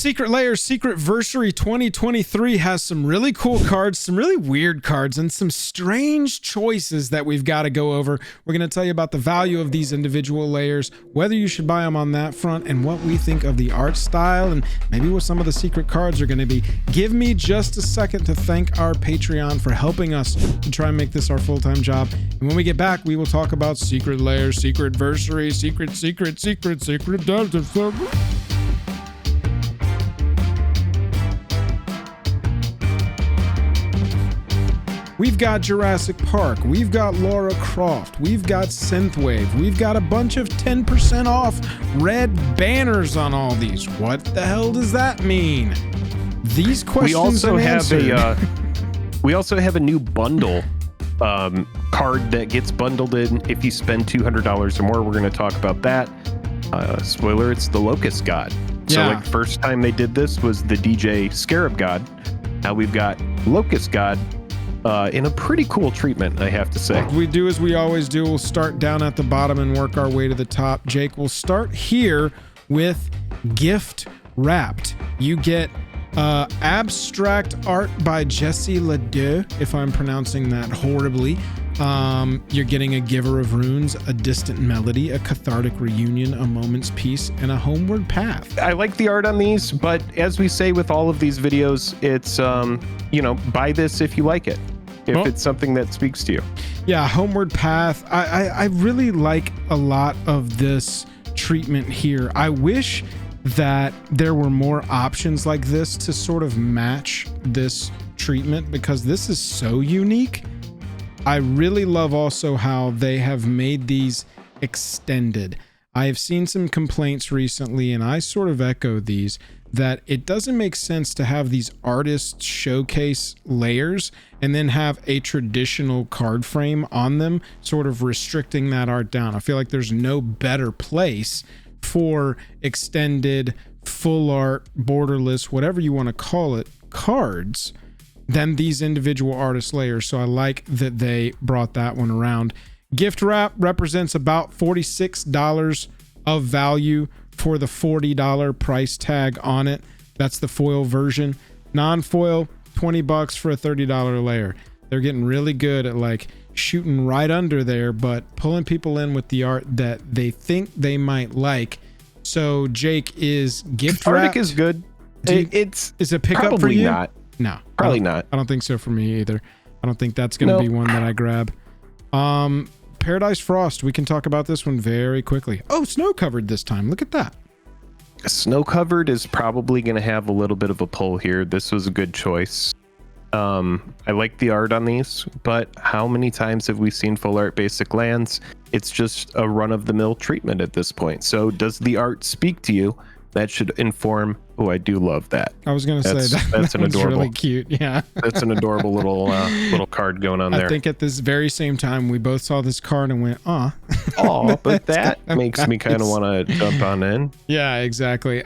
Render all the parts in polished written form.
Secret Lair Secretversary 2023 has some really cool cards, some really weird cards, and some strange choices that we've got to go over. We're going to tell you about the value of these individual layers, whether you should buy them on that front, and what we think of the art style, and maybe what some of the secret cards are going to be. Give me just a second to thank our Patreon for helping us to try and make this our full-time job. And when we get back, we will talk about Secret Lair Secretversary, Secret. We've got Jurassic Park, we've got Lara Croft, we've got Synthwave, we've got a bunch of 10% off red banners on all these. What the hell does that mean? These questions we also have a new bundle card that gets bundled in if you spend $200 or more. We're going to talk about that. Spoiler, it's the Locust God. So like first time they did this was the DJ Scarab God. Now we've got Locust God in a pretty cool treatment, I have to say. We do as we always do. We'll start down at the bottom and work our way to the top. Jake, we'll start here with Gift Wrapped. You get abstract art by Jesse Ledoux, if I'm pronouncing that horribly. You're getting a Giver of Runes, a Distant Melody, a Cathartic Reunion, a Moment's Peace, and a Homeward Path. I like the art on these, but as we say with all of these videos, it's, buy this if you like it. If it's something that speaks to you. Yeah, Homeward Path. I really like a lot of this treatment here. I wish that there were more options like this to sort of match this treatment, because this is so unique. I really love also how they have made these extended. I have seen some complaints recently, and I sort of echo these, that it doesn't make sense to have these artist showcase layers and then have a traditional card frame on them, sort of restricting that art down. I feel like there's no better place for extended, full art, borderless, whatever you want to call it, cards than these individual artist layers. So I like that they brought that one around. Gift wrap represents about $46 of value for the $40 price tag on it. That's the foil version. Non-foil, $20 for a $30 layer. They're getting really good at like shooting right under there, but pulling people in with the art that they think they might like. So Jake, is gift wrap is good. Is a pickup for you? Not. No, probably not. I don't think so for me either. I don't think that's going to be one that I grab. Paradise Frost. We can talk about this one very quickly. Oh, snow covered this time. Look at that. Snow covered is probably going to have a little bit of a pull here. This was a good choice. I like the art on these, but how many times have we seen full art basic lands? It's just a run-of-the-mill treatment at this point. So does the art speak to you? That should inform. Oh, I do love that. I was going to say that. That's an adorable, really cute. Yeah, that's an adorable little card going on there. I think at this very same time we both saw this card and went, "Aw, but that makes me kind of want to jump on in." Yeah, exactly.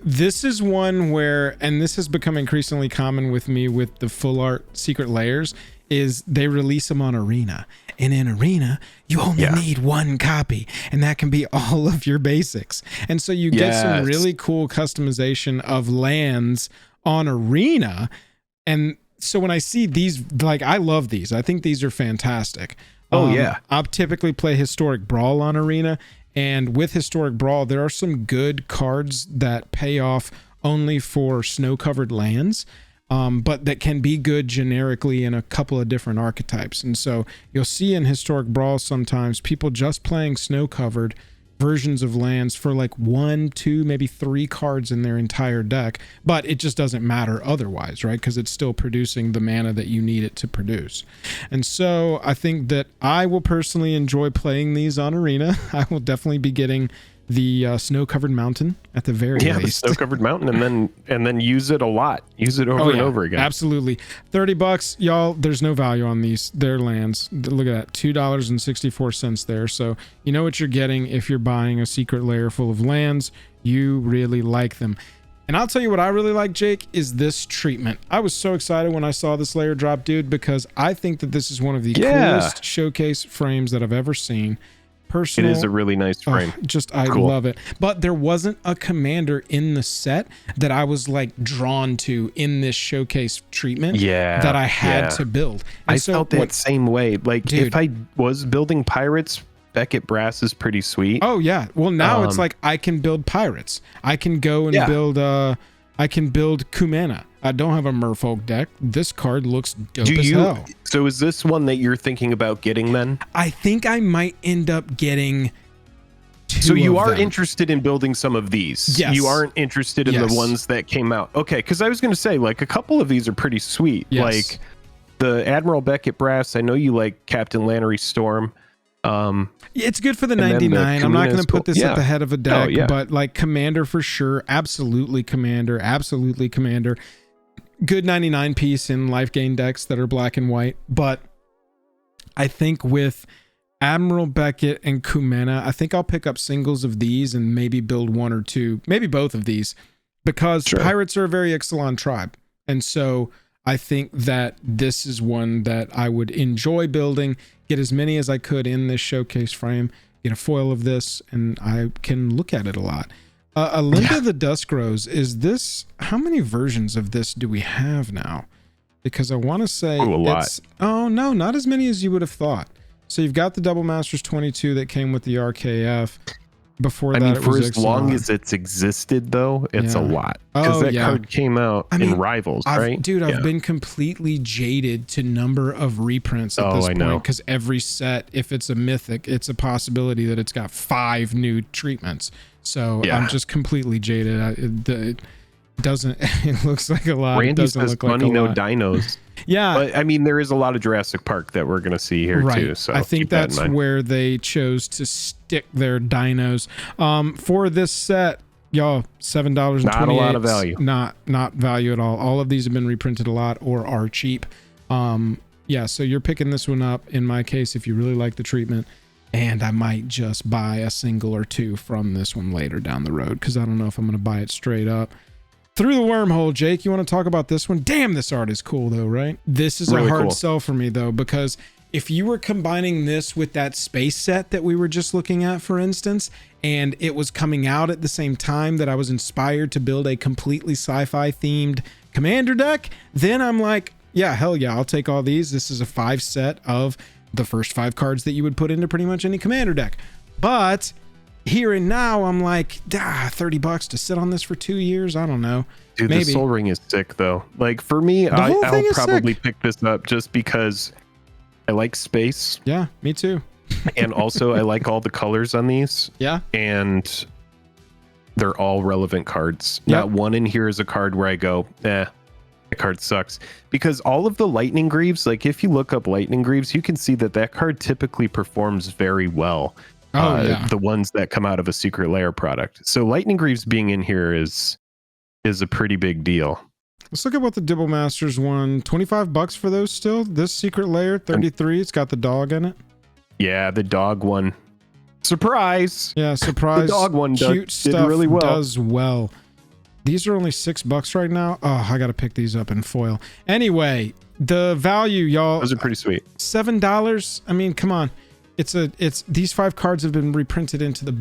This is one where, and this has become increasingly common with me with the full art secret layers, is they release them on Arena. And in Arena, you only need one copy, and that can be all of your basics. And so you get some really cool customization of lands on Arena. And so when I see these, like, I love these. I think these are fantastic. I typically play Historic Brawl on Arena, and with Historic Brawl, there are some good cards that pay off only for snow-covered lands. But that can be good generically in a couple of different archetypes. And so you'll see in Historic Brawl sometimes people just playing snow-covered versions of lands for like 1, 2, maybe 3 cards in their entire deck, but it just doesn't matter otherwise, right? Because it's still producing the mana that you need it to produce. And so I think that I will personally enjoy playing these on Arena. I will definitely be getting the snow-covered mountain at the very least. The snow-covered mountain, and then use it a lot. Use it over and over again. Absolutely. $30, y'all. There's no value on their lands. Look at that, $2.64 there. So you know what you're getting if you're buying a secret layer full of lands. You really like them. And I'll tell you what I really like, Jake, is this treatment. I was so excited when I saw this layer drop, dude, because I think that this is one of the coolest showcase frames that I've ever seen. personal. It is a really nice frame. I love it. But there wasn't a commander in the set that I was like drawn to in this showcase treatment that I had to build. And I felt that same way. Like, dude, if I was building pirates, Beckett Brass is pretty sweet. Oh yeah. Well, now it's like I can build pirates. I can go and build I can build Kumana. I don't have a Merfolk deck. This card looks dope as hell. So is this one that you're thinking about getting then? I think I might end up getting two. So you of are them. interested in building some of these? Yes. You aren't interested in the ones that came out? Okay, because I was going to say, like, a couple of these are pretty sweet. Yes. Like the Admiral Beckett Brass. I know you like Captain Lannery Storm. It's good for the 99. I'm not going to put this at the head of a deck, but like Commander for sure. Absolutely Commander. Absolutely Commander. Good 99 piece in life gain decks that are black and white. But I think with Admiral Beckett and Kumena, I think I'll pick up singles of these and maybe build one or two, maybe both of these, because pirates are a very Ixalan tribe. And so I think that this is one that I would enjoy building, get as many as I could in this showcase frame, get a foil of this, and I can look at it a lot. Alinda the Dusk Rose, is this, how many versions of this do we have now? Because I want to say a lot. Oh no, not as many as you would have thought. So you've got the Double Masters 22 that came with the RKF. Before that, it was for as Ixalan. long as it's existed, though, it's a lot. Because that card came out in Rivals, right? Dude, I've been completely jaded to number of reprints at this point. Because every set, if it's a mythic, it's a possibility that it's got 5 new treatments. So I'm just completely jaded. It doesn't. It looks like a lot. Randy it doesn't says look like funny, a no lot. dinos. Yeah, but I mean, there is a lot of Jurassic Park that we're going to see here too. So I think that's where they chose to stick their dinos. For this set, y'all, $7.28. Not a lot of value. Not value at all. All of these have been reprinted a lot or are cheap. Yeah, so you're picking this one up in my case if you really like the treatment. And I might just buy a single or two from this one later down the road because I don't know if I'm going to buy it straight up. Through the Wormhole, Jake, you want to talk about this one? Damn, this art is cool though, right? This is really a hard sell for me though, because if you were combining this with that space set that we were just looking at, for instance, and it was coming out at the same time that I was inspired to build a completely sci-fi themed commander deck, then I'm like, yeah, hell yeah, I'll take all these. This is a 5 set of the first 5 cards that you would put into pretty much any commander deck. But here and now, I'm like, $30 to sit on this for 2 years. I don't know. Dude, maybe. The Soul Ring is sick though. Like for me, I'll probably pick this up just because I like space. Yeah, me too. And also I like all the colors on these. Yeah. And they're all relevant cards. Yep. Not one in here is a card where I go, that card sucks. Because all of the Lightning Greaves, like if you look up Lightning Greaves, you can see that card typically performs very well. The ones that come out of a Secret Lair product. So Lightning Greaves being in here is a pretty big deal. Let's look at what the Dibble Masters won. $25 for those still. This Secret Lair, 33. It's got the dog in it. Yeah, the dog one. Surprise! Yeah, surprise. The dog one did really well. Does well. These are only $6 right now. Oh, I got to pick these up in foil. Anyway, the value, y'all. Those are pretty sweet. $7. I mean, come on. It's these 5 cards have been reprinted into the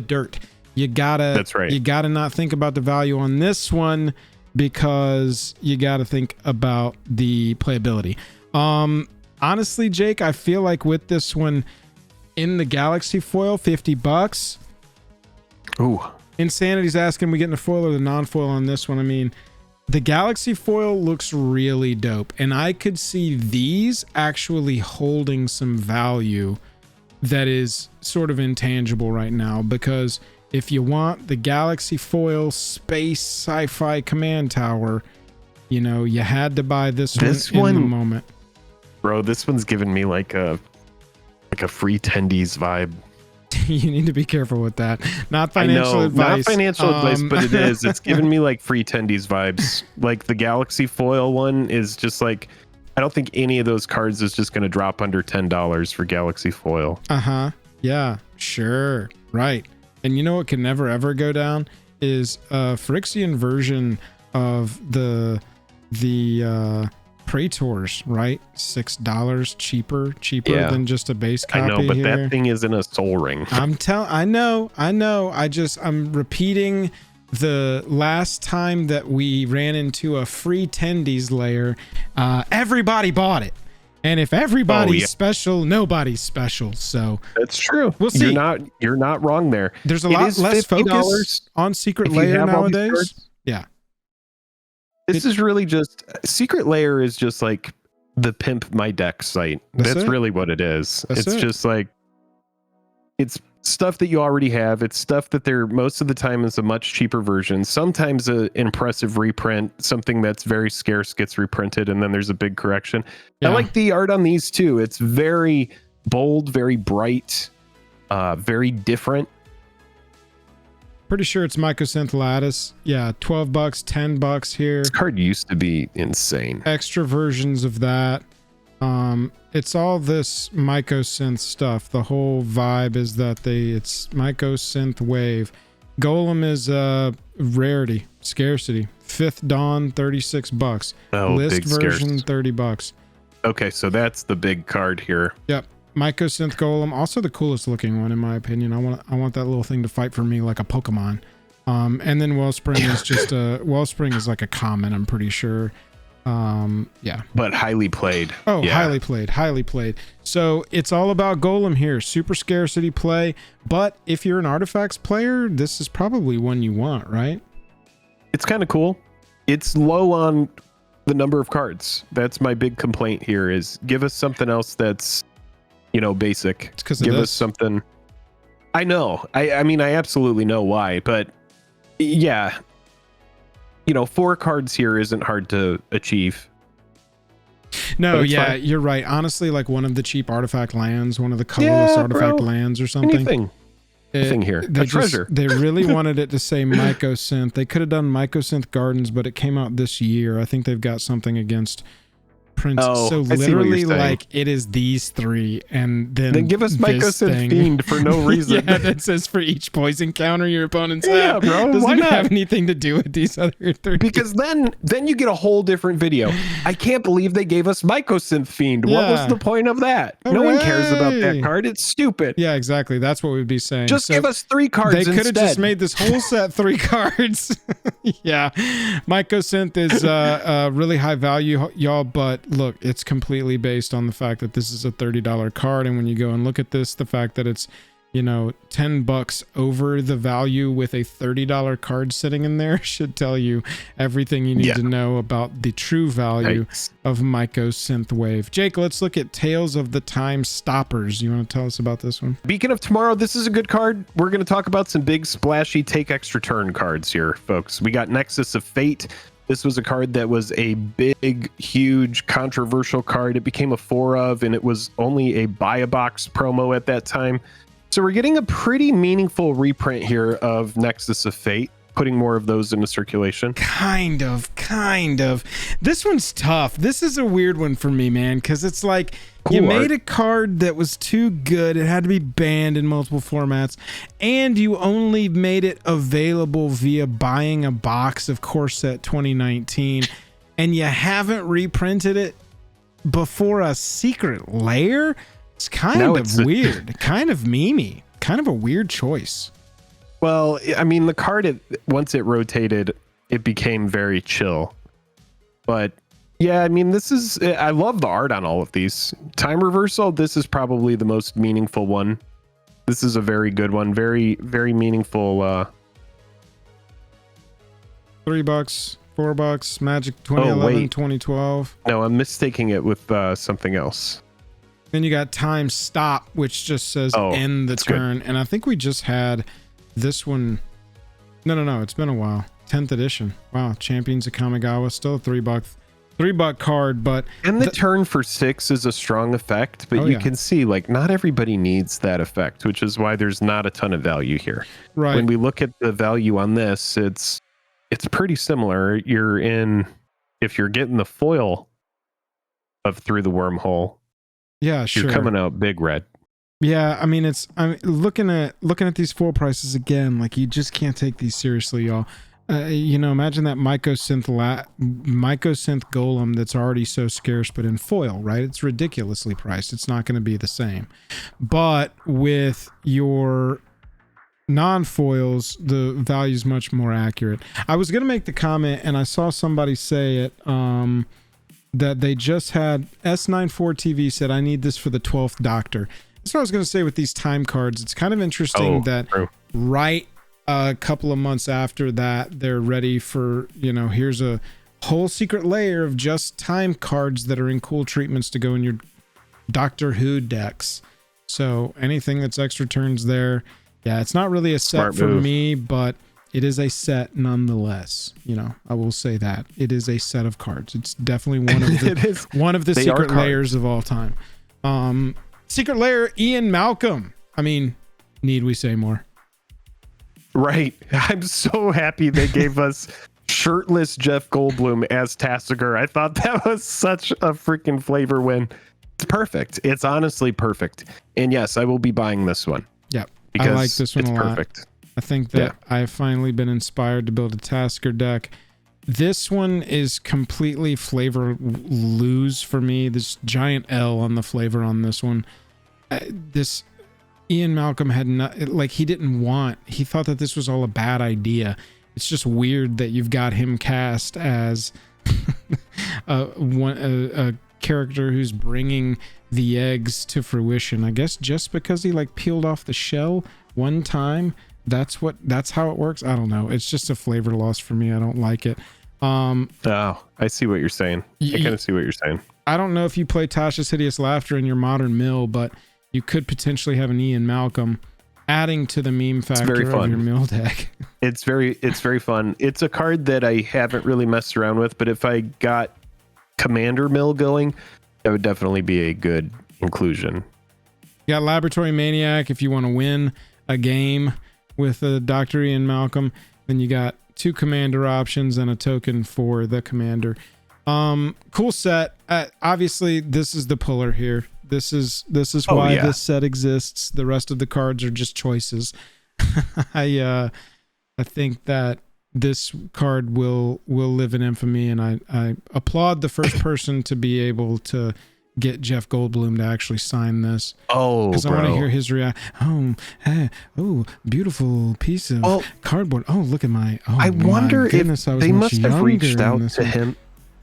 dirt. You gotta, that's right. You gotta not think about the value on this one because you gotta think about the playability. Honestly, Jake, I feel like with this one in the Galaxy foil, $50. Ooh. Insanity's asking we getting the foil or the non-foil on this one. I mean, the Galaxy foil looks really dope, and I could see these actually holding some value that is sort of intangible right now, because if you want the Galaxy foil space sci-fi command tower, you know, you had to buy this one in the moment. Bro, this one's giving me like a free tendies vibe. You need to be careful with that. Not financial advice. Not financial advice, but it is. It's giving me like free tendies vibes. Like the Galaxy foil one is just like, I don't think any of those cards is just going to drop under $10 for Galaxy foil. Yeah, sure. Right. And you know what can never ever go down is a Phyrexian version of the Praetors, right? $6 cheaper Yeah. than just a base copy. I know, but here. that thing isn't a soul ring. I know. I'm repeating the last time that we ran into a free tendies layer. Everybody bought it. And if everybody's special, nobody's special. So that's true. We'll see. You're not wrong there. There's a lot less focus on Secret Lair nowadays. Yeah. This is really just Secret Lair is just like the pimp my deck site. That's really what it is. It's just like it's stuff that you already have. It's stuff that they're most of the time is a much cheaper version. Sometimes an impressive reprint, something that's very scarce gets reprinted, and then there's a big correction. Yeah. I like the art on these too. It's very bold, very bright, very different. Pretty sure it's Mycosynth Lattice. Yeah, $12, $10 here. This card used to be insane. Extra versions of that. It's all this Mycosynth stuff. The whole vibe is that it's Mycosynth wave. Golem is rarity, scarcity. Fifth Dawn, $36. Oh, list big version, scarce. $30. Okay, so that's the big card here. Yep. Mycosynth Golem, also the coolest looking one in my opinion. I want that little thing to fight for me like a Pokemon. And then Wellspring is just Wellspring is like a common, I'm pretty sure. Yeah, but highly played. Oh, yeah. highly played. So it's all about Golem here. Super scarcity play, but if you're an artifacts player, this is probably one you want, right? It's kind of cool. It's low on the number of cards. That's my big complaint here is give us something else that's, basic. It's because give us something. I know. I mean, I absolutely know why, but yeah. 4 cards here isn't hard to achieve. No, yeah, you're right. Honestly, like one of the cheap artifact lands, one of the colorless artifact lands or something. Anything here. A treasure. They really wanted it to say Mycosynth. They could have done Mycosynth Gardens, but it came out this year. I think they've got something against Prince. So literally, like it is these 3, and then give us Mycosynth Fiend for no reason. Yeah, that says for each poison counter your opponents have. Bro, doesn't even have anything to do with these other 3. Because then you get a whole different video. I can't believe they gave us Mycosynth Fiend. What was the point of that? Hooray. No one cares about that card. It's stupid. Yeah, exactly. That's what we'd be saying. Just give us 3 cards. They could have just made this whole set 3 cards. Yeah, Mycosynth is really high value, y'all. But look, it's completely based on the fact that this is a $30 card, and when you go and look at this, the fact that it's $10 over the value with a $30 card sitting in there should tell you everything you need to know about the true value of Mycosynth Wave. Jake, let's look at Tales of the Time Stoppers. You want to tell us about this one? Beacon of Tomorrow, this is a good card. We're going to talk about some big splashy take extra turn cards here, folks. We got Nexus of Fate. This was a card that was a big, huge, controversial card. It became a 4 of, and it was only a buy a box promo at that time. So we're getting a pretty meaningful reprint here of Nexus of Fate, putting more of those into circulation. Kind of. This one's tough. This is a weird one for me, man, because it's like you made a card that was too good. It had to be banned in multiple formats, and you only made it available via buying a box of Core Set 2019, and you haven't reprinted it before a Secret Lair? It's kind of weird, kind of memey, kind of a weird choice. Well, I mean, the card, once it rotated, it became very chill. But yeah, I mean, I love the art on all of these. Time Reversal, this is probably the most meaningful one. This is a very good one. Very, very meaningful. $3, $4, Magic 2011, 2012. No, I'm mistaking it with something else. Then you got Time Stop, which just says end the turn. Good. And I think we just had this one. No, it's been a while. 10th edition. Wow, Champions of Kamigawa, still a $3 card, but and the turn for 6 is a strong effect, but you can see like not everybody needs that effect, which is why there's not a ton of value here. Right. When we look at the value on this, it's pretty similar. If you're getting the foil of Through the Wormhole, yeah, sure, you're coming out big red. Yeah, I mean, I'm looking at these full prices again. Like, you just can't take these seriously, y'all. Imagine that mycosynth golem that's already so scarce, but in foil, right? It's ridiculously priced. It's not going to be the same. But with your non-foils, the value is much more accurate. I was going to make the comment, and I saw somebody say it, that they just had S94TV said, I need this for the 12th Doctor. That's what I was going to say with these time cards. It's kind of interesting that right a couple of months after that, they're ready for, here's a whole secret layer of just time cards that are in cool treatments to go in your Doctor Who decks. So anything that's extra turns there. Yeah, it's not really a set for me, but it is a set nonetheless. I will say that it is a set of cards. It's definitely one of the secret layers of all time. Secret Lair Ian Malcolm. I mean, need we say more? Right. I'm so happy they gave us shirtless Jeff Goldblum as Tassiger. I thought that was such a freaking flavor win. It's perfect. It's honestly perfect. And yes, I will be buying this one. Yeah, I like this one a lot. Perfect. I think that I've finally been inspired to build a Tasker deck. This one is completely flavor lose for me. This giant L on the flavor on this one. This Ian Malcolm had not, he thought that this was all a bad idea. It's just weird that you've got him cast as a character who's bringing the eggs to fruition. I guess just because he peeled off the shell one time, that's how it works. I don't know. It's just a flavor loss for me. I don't like it. I see what you're saying. I kind of see what you're saying. I don't know if you play Tasha's Hideous Laughter in your modern mill, but you could potentially have an Ian Malcolm adding to the meme factor of your mill deck. It's very fun. It's a card that I haven't really messed around with, but if I got Commander Mill going, that would definitely be a good inclusion. You got Laboratory Maniac if you want to win a game with a Dr. Ian Malcolm. Then you got 2 commander options and a token for the commander. Cool set. Obviously, this is the puller here. This is why this set exists. The rest of the cards are just choices. I think that this card will live in infamy, and I applaud the first person to be able to get Jeff Goldblum to actually sign this. Because I want to hear his reaction. Oh, beautiful piece of cardboard. Oh, look at my. Oh, I wonder if they must have reached out to him.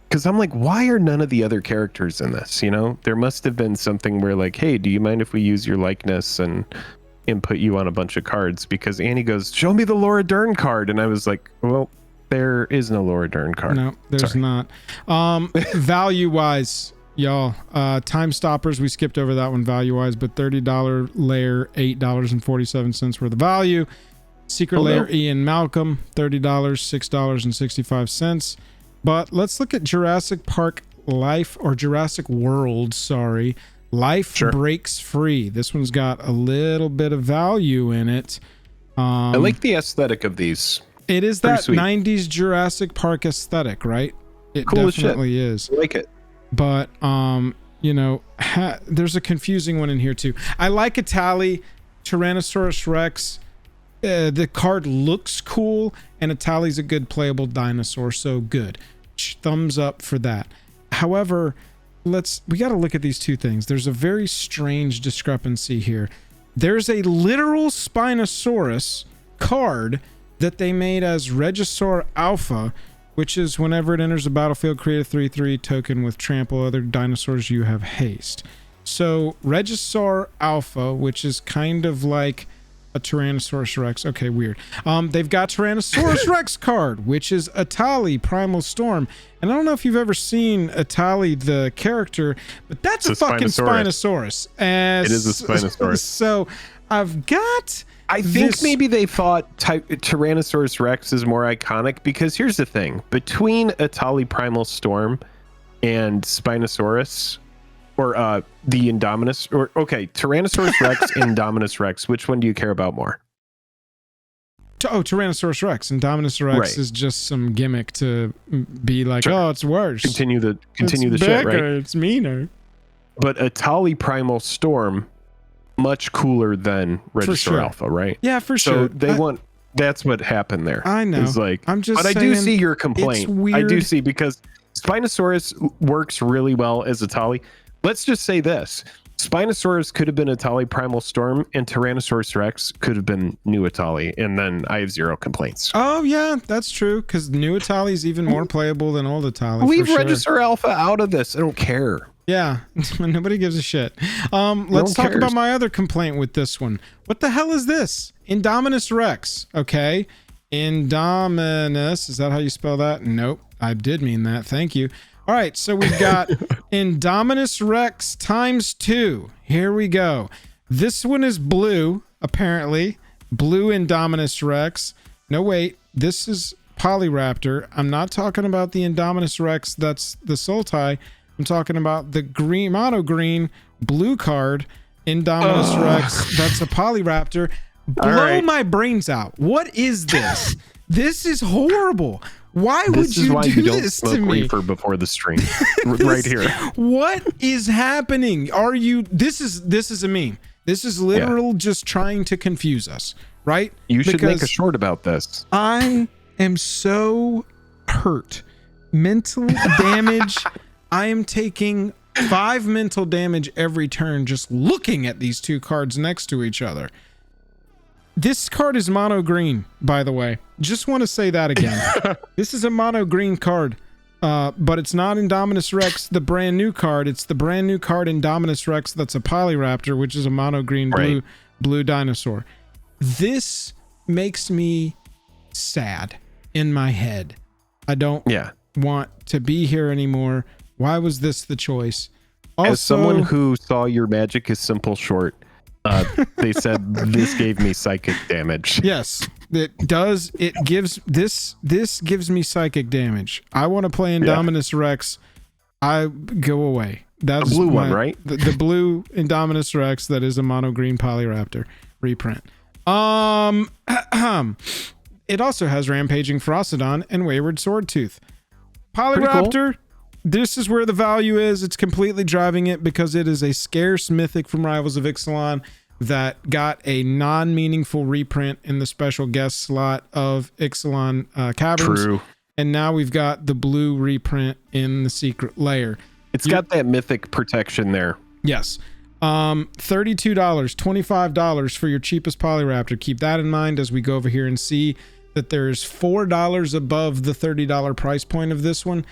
Because I'm like, why are none of the other characters in this? There must have been something where hey, do you mind if we use your likeness and put you on a bunch of cards? Because Annie goes, show me the Laura Dern card. And I was like, well, there is no Laura Dern card. No, there's not. Value-wise, y'all, Time Stoppers, we skipped over that one value-wise, but $30 layer, $8.47 worth of value. Secret Lair Ian Malcolm, $30, $6.65. But let's look at Jurassic Park Life, or Jurassic World, sorry. Life Breaks Free. This one's got a little bit of value in it. I like the aesthetic of these. It is that 90s Jurassic Park aesthetic, right? It cool definitely is. I like it. But, there's a confusing one in here too. I like Atali, Tyrannosaurus Rex. The card looks cool, and Atali's a good playable dinosaur, so good. Thumbs up for that. However, we got to look at these two things. There's a very strange discrepancy here. There's a literal Spinosaurus card that they made as Regisaur Alpha, which is whenever it enters the battlefield, create a 3/3 token with trample other dinosaurs you have haste. So Regisaur Alpha, which is kind of like a Tyrannosaurus Rex. Okay, weird. They've got Tyrannosaurus Rex card, which is Atali Primal Storm. And I don't know if you've ever seen Atali the character, but that's a fucking Spinosaurus. It is a Spinosaurus. So I've got... I think maybe they thought Tyrannosaurus Rex is more iconic, because here's the thing. Between Atali Primal Storm and Spinosaurus, or the Indominus, Tyrannosaurus Rex, Indominus Rex, which one do you care about more? Tyrannosaurus Rex. Indominus Rex is just some gimmick to be like, it's worse. Continue the bigger, shit, right? It's meaner. But Atali Primal Storm, much cooler than Regisaur Alpha, right? Yeah, for sure. So they want That's what happened there. I know. It's like, I'm just but I saying, do see your complaint. it's weird. I do see, because Spinosaurus works really well as a Tali. Let's just say this. Spinosaurus could have been Atali Primal Storm, and Tyrannosaurus Rex could have been new Atali, and then I have zero complaints. Oh yeah, that's true, because new Atali is even more playable than old Atali. Leave Register Alpha out of this. I don't care. Yeah, nobody gives a shit. Let's talk about my other complaint with this one. What the hell is this? Indominus Rex. Okay. Indominus. Is that how you spell that? Nope. I did mean that. Thank you. All right. So we've got Indominus Rex times 2. Here we go. This one is blue, apparently. Blue Indominus Rex. No, wait. This is Polyraptor. I'm not talking about the Indominus Rex that's the Sultai. I'm talking about the green, mono green, blue card, Indominus Rex. That's a Polyraptor. Blow my brains out. What is this? This is horrible. Why would you do this to me? Reefer before the stream, right here. What is happening? Are you? This is a meme. This is literal just trying to confuse us, right? You should make a short about this. I am so hurt. Mental damage. I am taking 5 mental damage every turn just looking at these two cards next to each other. This card is mono green, by the way. Just want to say that again. This is a mono green card, but it's not Indominus Rex, the brand new card. It's the brand new card Indominus Rex that's a Polyraptor, which is a mono green blue dinosaur. This makes me sad in my head. I don't want to be here anymore. Why was this the choice? Also, as someone who saw your Magic is Simple short, they said this gave me psychic damage. Yes, it does. It gives this gives me psychic damage. I want to play Indominus Rex. I go away. That's the blue one, right? The blue Indominus Rex that is a mono green Polyraptor reprint. It also has Rampaging Ferocidon and Wayward Swordtooth. Polyraptor. Cool. This is where the value is. It's completely driving it because it is a scarce mythic from Rivals of Ixalan that got a non-meaningful reprint in the special guest slot of Ixalan Caverns. True. And now we've got the blue reprint in the Secret Lair. It's got that mythic protection there. Yes. $32, $25 for your cheapest Polyraptor. Keep that in mind as we go over here and see that there's $4 above the $30 price point of this one.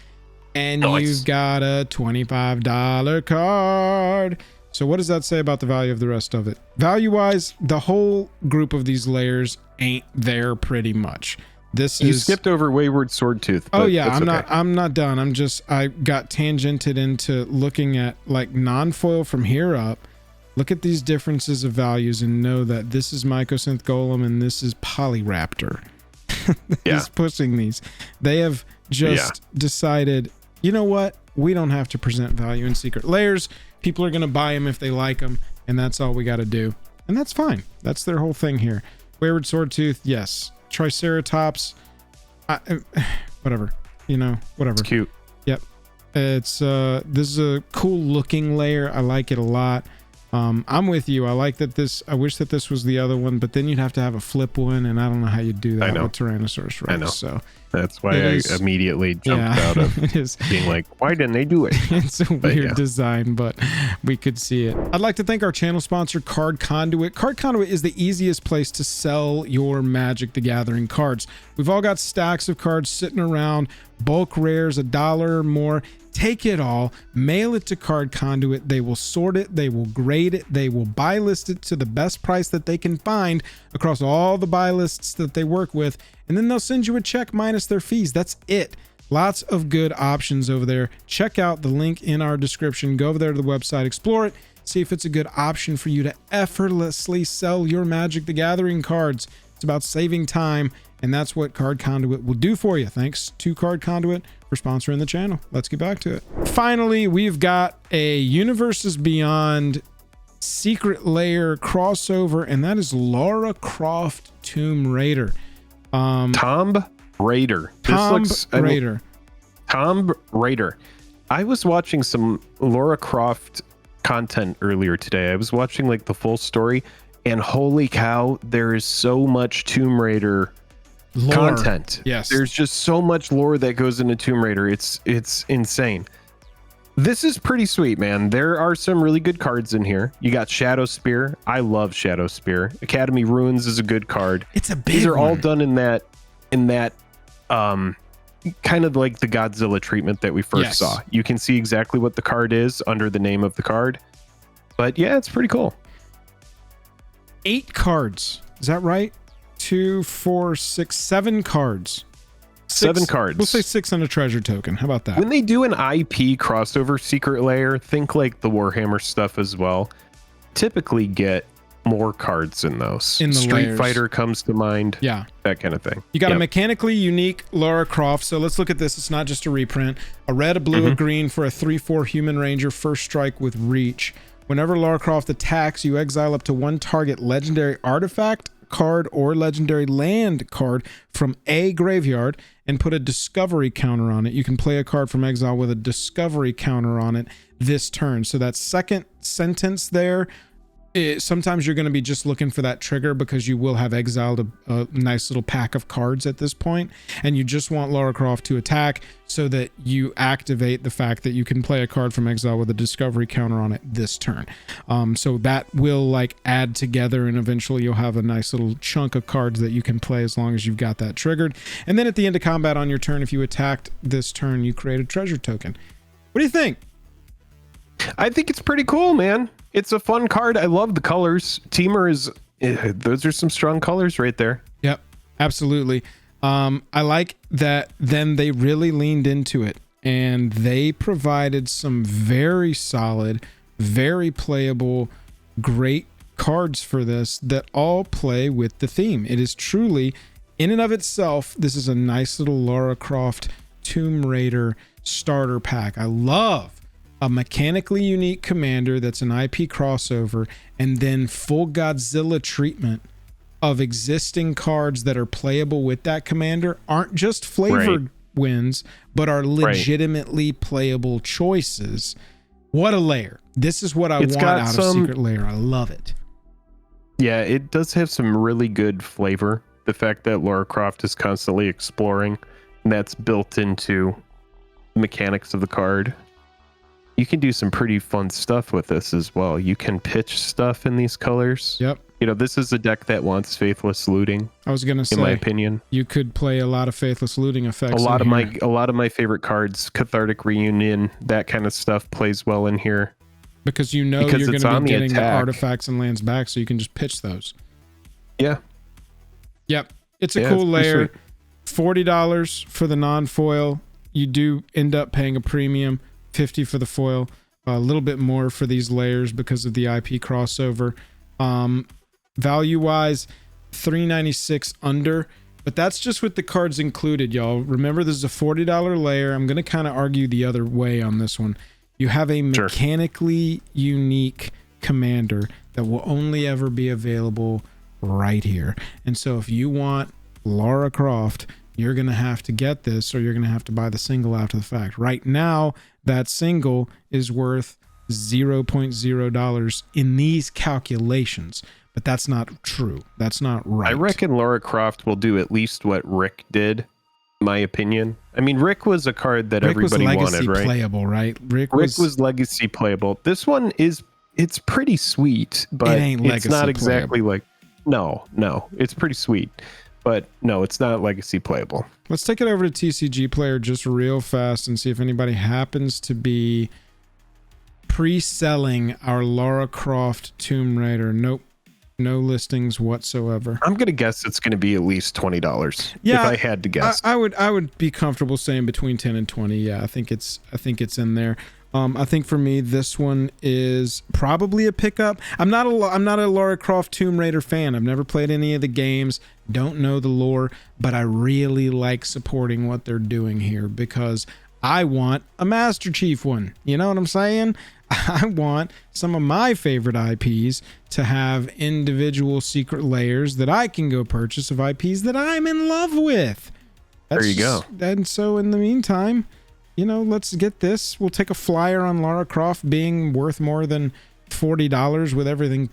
And you've got a $25 card. So what does that say about the value of the rest of it? Value-wise, the whole group of these layers ain't there pretty much. You skipped over Wayward Swordtooth. Oh yeah, I'm not done. I got tangented into looking at like non-foil from here up. Look at these differences of values and know that this is Mycosynth Golem and this is Polyraptor. He's pushing these. They have just decided, you know what? We don't have to present value in Secret Lairs. People are going to buy them if they like them, and that's all we got to do. And that's fine. That's their whole thing here. Wayward Swordtooth, yes. Triceratops, whatever. You know, whatever. It's cute. Yep. It's this is a cool looking layer. I like it a lot. I'm with you. I like that this. I wish that this was the other one, but then you'd have to have a flip one, and I don't know how you'd do that with Tyrannosaurus Rex. I know. So that's why I immediately jumped out of being like, why didn't they do it? It's a weird design, but we could see it. I'd like to thank our channel sponsor, Card Conduit. Card Conduit is the easiest place to sell your Magic the Gathering cards. We've all got stacks of cards sitting around, bulk rares, $1 or more. Take it all, mail it to Card Conduit. They will sort it, they will grade it, they will buy list it to the best price that they can find across all the buy lists that they work with, and then they'll send you a check minus their fees. That's it. Lots of good options over there. Check out the link in our description. Go over there to the website, explore it, see if it's a good option for you to effortlessly sell your Magic the Gathering cards. It's about saving time, and that's what Card Conduit will do for you. Thanks to Card Conduit for sponsoring the channel. Let's get back to it. Finally, we've got a Universes Beyond Secret Lair crossover, and that is Lara Croft Tomb Raider. Tomb Raider. Tomb Raider. Tomb Raider. I was watching some Lara Croft content earlier today. I was watching like the full story, And holy cow, there is so much Tomb Raider Lore. content. Yes. There's just so much lore that goes into Tomb Raider. It's insane. This is pretty sweet, man. There are some really good cards in here. You got Shadow Spear. I love Shadow Spear. Academy Ruins is a good card. It's a big These are one. all done in that kind of like the Godzilla treatment that we first saw. You can see exactly what the card is under the name of the card. But yeah, it's pretty cool. 8 cards. Is that right? 2, 4, 6, 7 cards. 7 cards. We'll say 6 on a treasure token. How about that? When they do an IP crossover Secret Lair, think like the Warhammer stuff as well. Typically get more cards in those. In the Street layers. Fighter comes to mind. Yeah. That kind of thing. You got a mechanically unique Lara Croft. So let's look at this. It's not just a reprint. A red, a blue, a green for a 3/4 human ranger first strike with reach. Whenever Lara Croft attacks, you exile up to 1 target legendary artifact card or legendary land card from a graveyard and put a discovery counter on it. You can play a card from exile with a discovery counter on it this turn. So that second sentence there, sometimes you're going to be just looking for that trigger because you will have exiled a nice little pack of cards at this point, and you just want Lara Croft to attack so that you activate the fact that you can play a card from exile with a discovery counter on it this turn. So that will like add together, and eventually you'll have a nice little chunk of cards that you can play as long as you've got that triggered. And then at the end of combat on your turn, if you attacked this turn, you create a treasure token. What do you think? I think it's pretty cool, man. It's a fun card. I love the colors. Teamer is, those are some strong colors right there. Yep, absolutely. I like that then they really leaned into it and they provided some very solid, very playable, great cards for this that all play with the theme. It is truly, in and of itself, this is a nice little Lara Croft Tomb Raider starter pack. I love a mechanically unique commander that's an IP crossover, and then full Godzilla treatment of existing cards that are playable with that commander aren't just flavored wins, but are legitimately playable choices. What a layer. This is what I want out of Secret Lair. I love it. Yeah, it does have some really good flavor. The fact that Lara Croft is constantly exploring, and that's built into the mechanics of the card. You can do some pretty fun stuff with this as well. You can pitch stuff in these colors. Yep. You know, this is a deck that wants faithless looting. I was gonna say, in my opinion, you could play a lot of faithless looting effects. A lot of my favorite cards, Cathartic Reunion, that kind of stuff plays well in here. Because you know you're going to be getting the artifacts and lands back, so you can just pitch those. Yeah. Yep. It's a cool layer. $40 for the non-foil. You do end up paying a premium. $50 for the foil, a little bit more for these layers because of the IP crossover. Value wise, $396 under, but that's just with the cards included, y'all. Remember, this is a $40 layer. I'm going to kind of argue the other way on this one. You have a mechanically unique commander that will only ever be available right here. And so if you want Lara Croft, you're going to have to get this, or you're going to have to buy the single after the fact. Right now, that single is worth $0.0 in these calculations, but that's not true. That's not right. I reckon Lara Croft will do at least what Rick did, in my opinion. I mean, Rick was a card that everybody wanted, right? Playable, right? Rick was legacy playable. This one it's pretty sweet, but it's not exactly like, no, it's pretty sweet. But no, it's not legacy playable. Let's take it over to TCG Player just real fast and see if anybody happens to be pre-selling our Lara Croft Tomb Raider. Nope. No listings whatsoever. I'm going to guess it's going to be at least $20. Yeah, if I had to guess. I would be comfortable saying between 10 and 20. Yeah, I think it's in there. I think for me, this one is probably a pickup. I'm not a Lara Croft Tomb Raider fan. I've never played any of the games, don't know the lore, but I really like supporting what they're doing here because I want a Master Chief one. You know what I'm saying? I want some of my favorite IPs to have individual secret layers that I can go purchase of IPs that I'm in love with. There you go. And so in the meantime, you know, let's get this. We'll take a flyer on Lara Croft being worth more than $40 with everything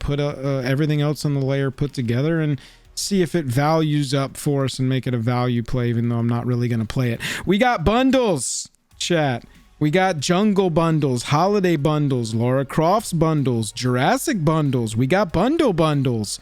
everything else on the layer put together, and see if it values up for us and make it a value play, even though I'm not really going to play it. We got bundles, chat. We got jungle bundles, holiday bundles, Lara Croft's bundles, Jurassic bundles. We got bundles.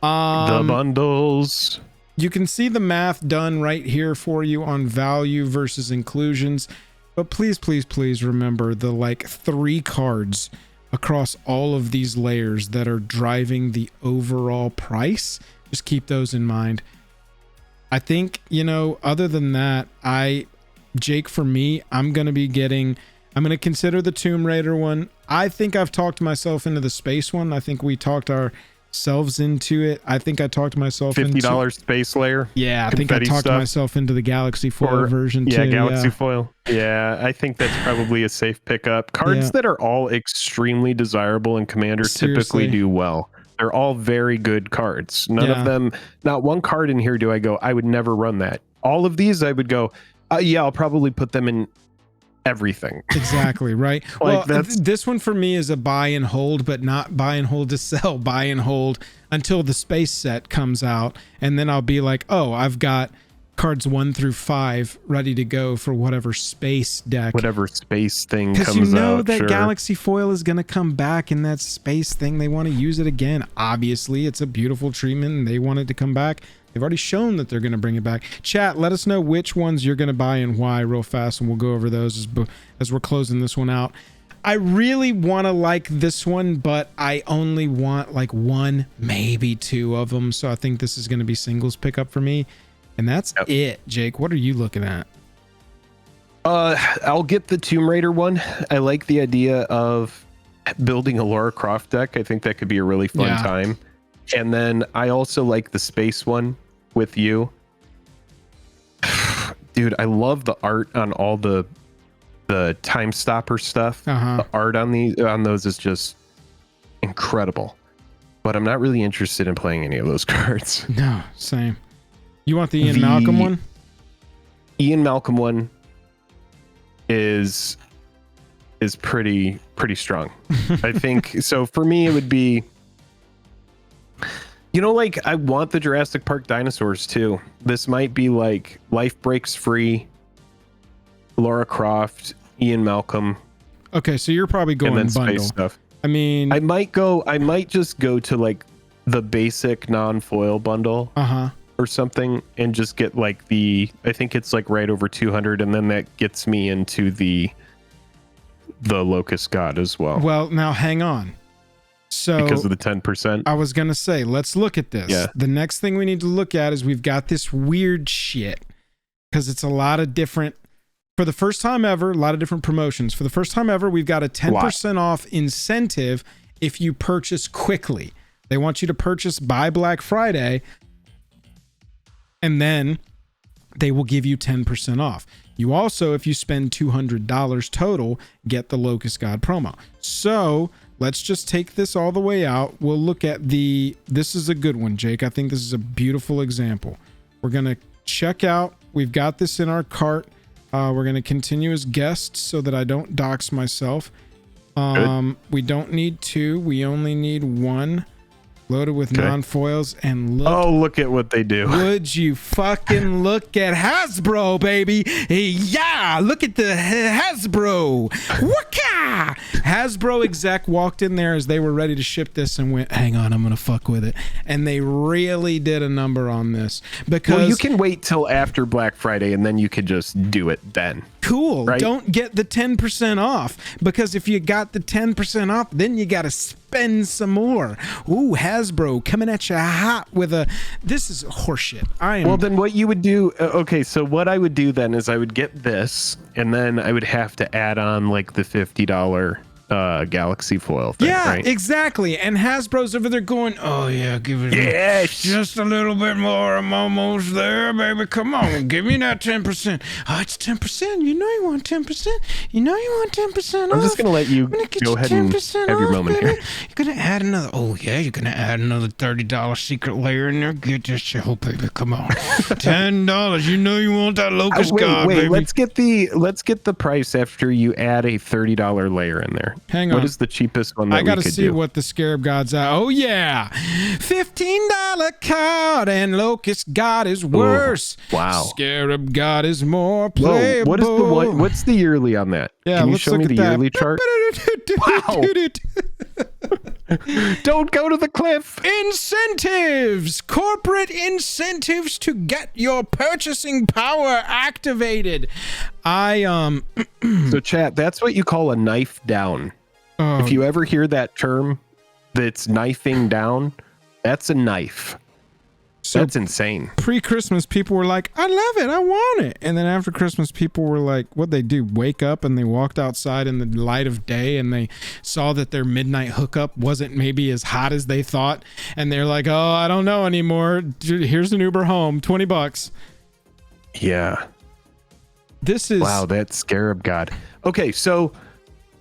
The bundles. You can see the math done right here for you on value versus inclusions. But please, please, please remember the like 3 cards across all of these layers that are driving the overall price. Just keep those in mind. I think, you know, other than that, Jake, for me, I'm going to consider the Tomb Raider one. I think I've talked myself into the space one. I think we talked ourselves into it. I think I talked myself into $50 space layer. Yeah, I think I talked myself into the Galaxy Foil version too. Yeah, Galaxy Foil. Yeah, I think that's probably a safe pickup. Cards that are all extremely desirable in Commander typically do well. They're all very good cards. None of them, not one card in here do I go, I would never run that. All of these I would go, yeah, I'll probably put them in everything. Exactly, right? Like, well, this one for me is a buy and hold, but not buy and hold to sell. Buy and hold until the space set comes out, and then I'll be like, oh, I've got cards 1 through 5 ready to go for whatever space deck, whatever space thing comes out. Because you know that Galaxy Foil is going to come back in that space thing. They want to use it again. Obviously, it's a beautiful treatment, and they want it to come back. They've already shown that they're going to bring it back. Chat, let us know which ones you're going to buy and why real fast, and we'll go over those as we're closing this one out. I really want to like this one, but I only want like 1, maybe 2 of them. So I think this is going to be singles pickup for me. And that's it. Jake, what are you looking at? I'll get the Tomb Raider one. I like the idea of building a Lara Croft deck. I think that could be a really fun time. And then I also like the space one with you. Dude, I love the art on all the time stopper stuff. The art on those is just incredible. But I'm not really interested in playing any of those cards. No, same. You want the Ian Malcolm one? Ian Malcolm one is pretty strong. I think so. For me, it would be, you know, like I want the Jurassic Park dinosaurs too. This might be like Life Breaks Free, Lara Croft, Ian Malcolm. Okay, so you're probably going and then bundle space stuff. I mean, I might just go to like the basic non-foil bundle. Or something, and just get like I think it's like right over 200, and then that gets me into the Locust God as well. Well, now hang on. So because of the 10%, I was gonna say, let's look at this. Yeah. The next thing we need to look at is we've got this weird shit, because it's a lot of different. For the first time ever, a lot of different promotions. For the first time ever, we've got a 10% off incentive if you purchase quickly. They want you to purchase by Black Friday, and then they will give you 10% off. You also, if you spend $200 total, get the Locust God promo. So let's just take this all the way out. We'll look at this is a good one, Jake. I think this is a beautiful example. We're going to check out. We've got this in our cart. We're going to continue as guests so that I don't dox myself. We don't need 2. We only need 1. Loaded with non-foils, and look at what they do. Would you fucking look at Hasbro, baby? Yeah, look at the Hasbro. Waka! Hasbro exec walked in there as they were ready to ship this and went, hang on, I'm gonna fuck with it. And they really did a number on this, because you can wait till after Black Friday and then you could just do it then. Cool. Right? Don't get the 10% off, because if you got the 10% off, then you got to spend some more. Ooh, Hasbro coming at you hot with this is horseshit. Well, then what you would do, okay, so what I would do then is I would get this, and then I would have to add on like the $50 Galaxy Foil thing, right? Exactly. And Hasbro's over there going, oh yeah, give it just a little bit more. I'm almost there, baby. Come on, give me that 10%. Oh, it's 10%. You know you want 10%. You know you want 10% off. I'm just gonna let you go ahead and have your moment here. You're gonna add another. Oh yeah, you're gonna add another $30 Secret Lair in there. Get this shit, oh baby. Come on, $10. You know you want that Locust God, baby. Let's get the price after you add a $30 layer in there. Hang on. What is the cheapest one that I gotta we could see do? what the Scarab God's at. Oh yeah, $15 card, and Locust God is worse. Ooh, wow. Scarab God is more Whoa, playable. what is the one? What's the yearly on that? Yeah, Can you let's show look me at the that. yearly chart? Don't go to the cliff. Incentives, corporate incentives to get your purchasing power activated. So chat, that's what you call a knife down. If you ever hear that term, that's knifing down, that's a knife. So that's insane. Pre-Christmas, people were like, I love it, I want it. And then after Christmas, people were like, what'd they do? Wake up and they walked outside in the light of day and they saw that their midnight hookup wasn't maybe as hot as they thought. And they're like, oh, I don't know anymore. Dude, here's an Uber home, $20. Yeah. This is... Wow, that Scarab God. Okay, so...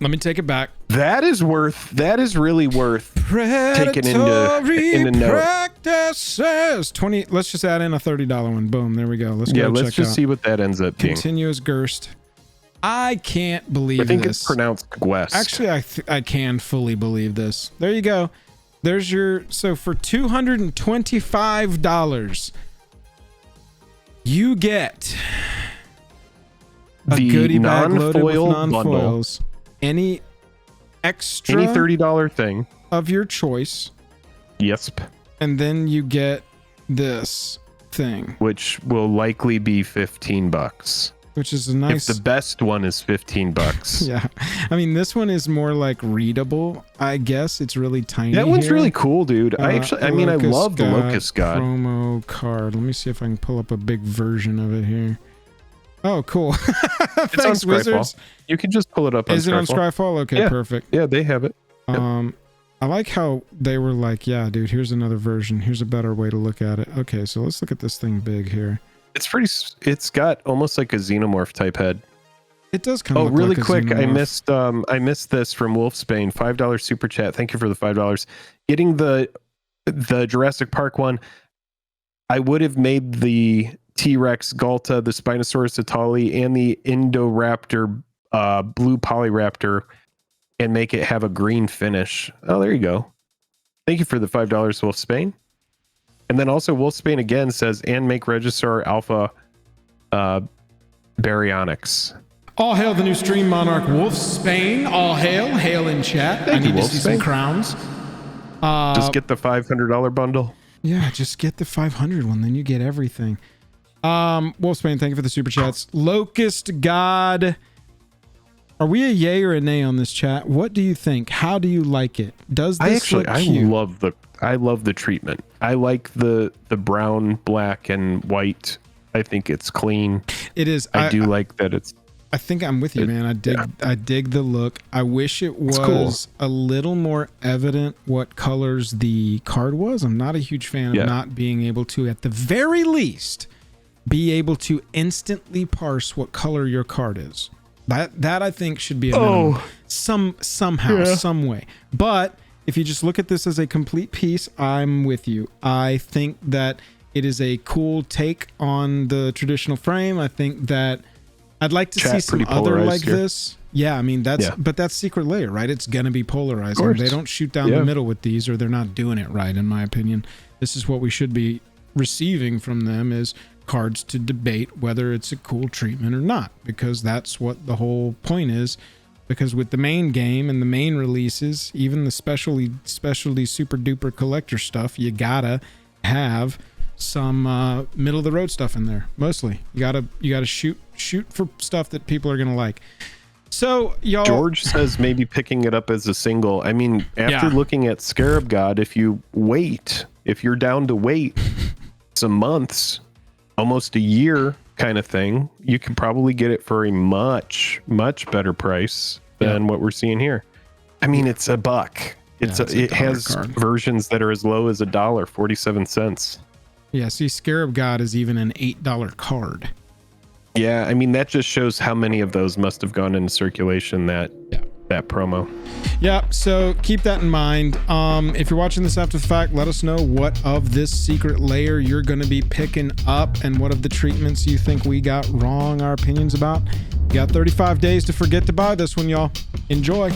Let me take it back. That is really worth taking into note. Practices. 20. Let's just add in a $30 one. Boom. There we go. Let's go. Let's just see what that ends up being. Continuous Gerst. I can't believe this. I think it's pronounced Gwest. Actually, I can fully believe this. There you go. There's your... So for $225, you get a the goodie bag loaded with non-foil non-foils. Any extra... Any $30 thing. Of your choice. Yes. And then you get this thing. Which will likely be $15. Which is a nice... If the best one is $15. Yeah. I mean, this one is more like readable, I guess. It's really tiny. That one's here. really cool, dude. I love the Locust God. Promo card. Let me see if I can pull up a big version of it here. Oh, cool. It's Thanks, on Wizards. Scryfall. You can just pull it up on Scryfall. Is it on Scryfall? Okay, yeah. Perfect. Yeah, they have it. Yep. I like how they were like, yeah, dude, here's another version. Here's a better way to look at it. Okay, so let's look at this thing big here. It's got almost like a xenomorph type head. It does kind of look really like quick, a xenomorph. I missed this from Wolfsbane, $5 super chat. Thank you for the $5. Getting the Jurassic Park one, I would have made the T-Rex Galta, the Spinosaurus Itali, and the Indoraptor blue Polyraptor and make it have a green finish. Oh, there you go. Thank you for the $5, Wolfsbane. And then also Wolfsbane again says, and make Regisaur Alpha Baryonyx. All hail the new stream monarch Wolfsbane. All hail. Hail in chat. I need to see some crowns. Just get the $500 bundle. Yeah, just get the 500 one, then you get everything. Wolfsbane, thank you for the super chats. Locust God. Are we a yay or a nay on this chat? What do you think? How do you like it? Does this look cute? I love the treatment. I like the brown, black, and white. I think it's clean. It is. I do like that it's... I think I'm with you, man. I dig the look. I wish it was a little more evident what colors the card was. I'm not a huge fan of not being able to, at the very least, be able to instantly parse what color your card is. That I think should be a minimum. Somehow, some way. But if you just look at this as a complete piece, I'm with you. I think that it is a cool take on the traditional frame. I think that I'd like to see some other like this. Yeah, I mean, but that's Secret Lair, right? It's going to be polarizing. They don't shoot down the middle with these, or they're not doing it right, in my opinion. This is what we should be receiving from them, is cards to debate whether it's a cool treatment or not, because that's what the whole point is. Because with the main game and the main releases, even the specialty super duper collector stuff, you gotta have some middle of the road stuff in there. Mostly you gotta shoot for stuff that people are gonna like. So y'all, George says maybe picking it up as a single. I mean, after looking at Scarab God, if you're down to wait some months, almost a year kind of thing, you can probably get it for a much better price than what we're seeing here. I mean, it's $1. It has versions that are as low as $1.47. Yeah, see, Scarab God is even an $8 card. Yeah, I mean, that just shows how many of those must have gone into circulation, that promo. Yeah, so keep that in mind. If you're watching this after the fact, let us know what of this Secret Lair you're going to be picking up and what of the treatments you think we got wrong, our opinions about. You got 35 days to forget to buy this one, y'all. Enjoy.